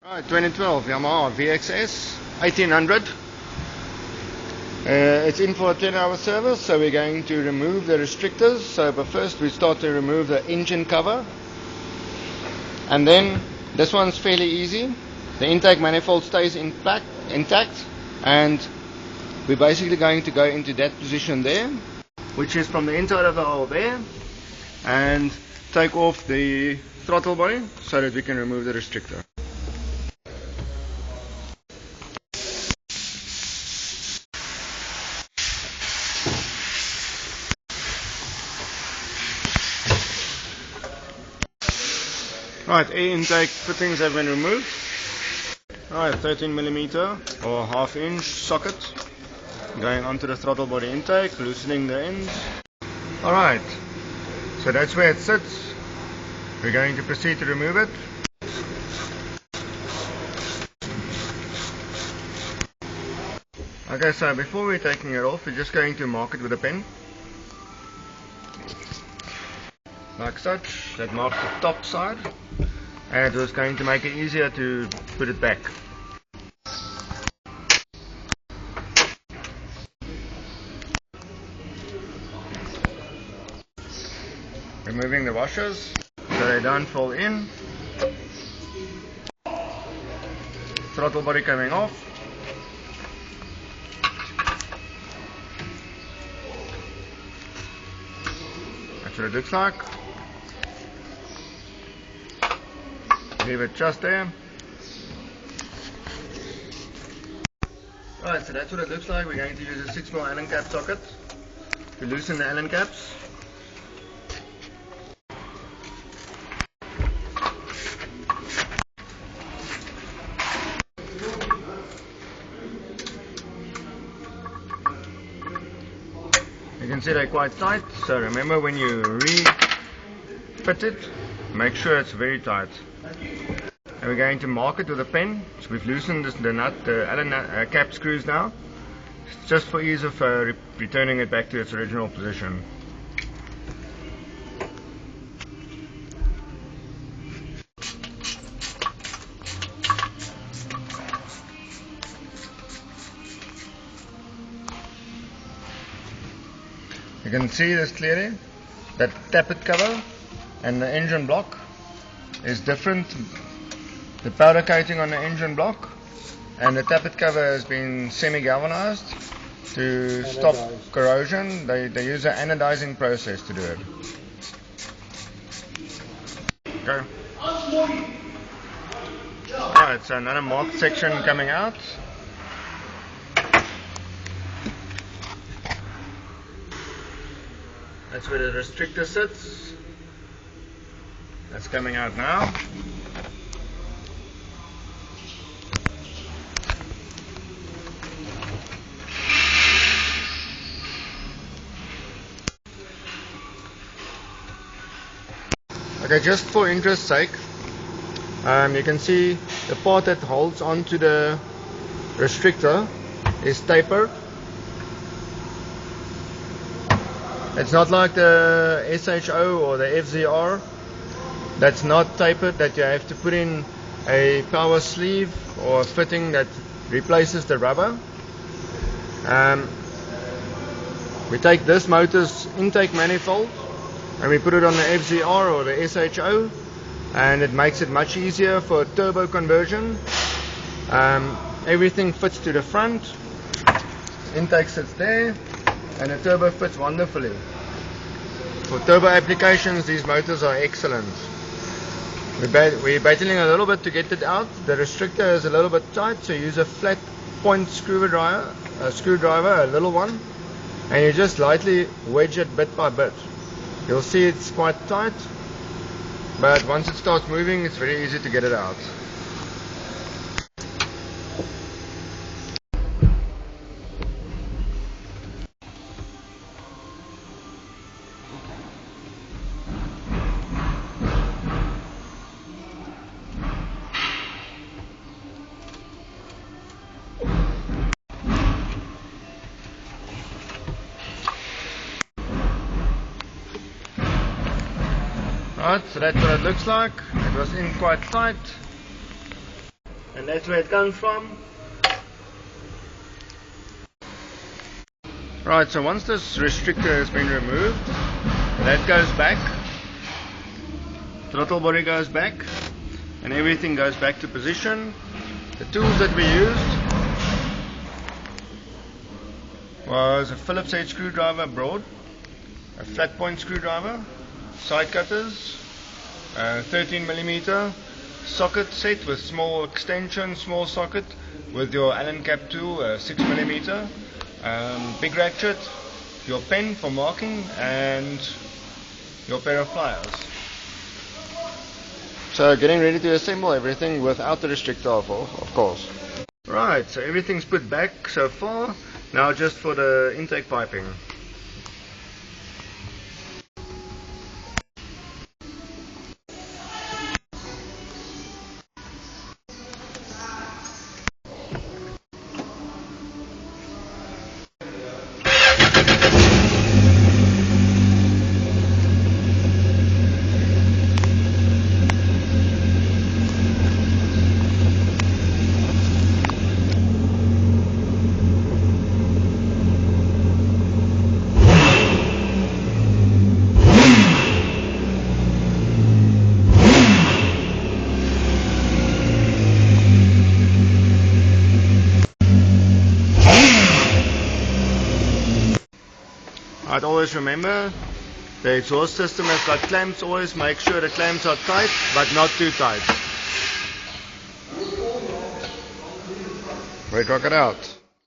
Right, 2012 Yamaha VXS 1800. It's in for a 10-hour service, so we're going to remove the restrictors. But first we start to remove the engine cover, and then this one's fairly easy. The intake manifold stays intact, and we're basically going to go into that position there, which is from the inside of the hole there, and take off the throttle body so that we can remove the restrictor. Right, air intake fittings have been removed. Right, 13mm or half-inch socket going onto the throttle body intake, loosening the ends. Alright, so that's where it sits. We're going to proceed to remove it. Okay, so before we're taking it off, we're just going to mark it with a pen. Like such. That marks the top side, and it was going to make it easier to put it back. Removing the washers so they don't fall in. Throttle body coming off. That's what it looks like. Leave it just there. Right, so that's what it looks like. We're going to use a 6mm Allen cap socket to loosen the Allen caps. You can see they're quite tight, so remember when you re-fit it, make sure it's very tight. And we're going to mark it with a pen. So we've loosened the Allen cap screws now, just for ease of returning it back to its original position. You can see this clearly. That tappet cover and the engine block is different. The powder coating on the engine block and the tappet cover has been semi-galvanized to stop corrosion. They use an anodizing process to do it. Okay. Alright, so another marked section coming out. That's where the restrictor sits. That's coming out now. Okay, just for interest's sake, you can see the part that holds onto the restrictor is tapered. It's not like the SHO or the FZR that's not tapered, that you have to put in a power sleeve or a fitting that replaces the rubber. We take this motor's intake manifold and we put it on the FZR or the SHO, and it makes it much easier for turbo conversion. Everything fits to the front, intake sits there, and the turbo fits wonderfully. For turbo applications, these motors are excellent. We're battling a little bit to get it out. The restrictor is a little bit tight, so use a flat point screwdriver, a little one, and you just lightly wedge it bit by bit. You'll see it's quite tight, but once it starts moving, it's very easy to get it out. Right, so that's what it looks like. It was in quite tight. and that's where it comes from. Right, so once this restrictor has been removed, that goes back, throttle body goes back, and everything goes back to position. The tools that we used was a Phillips head screwdriver broad, a flat point screwdriver, side cutters, 13mm socket set with small extension, small socket with your Allen cap tool, 6mm, big ratchet, your pen for marking, and your pair of pliers. So getting ready to assemble everything without the restrictor of course. Right, so everything's put back so far. Now just for the intake piping. I'd always remember the exhaust system has got clamps. Always make sure the clamps are tight but not too tight. Redrockat out.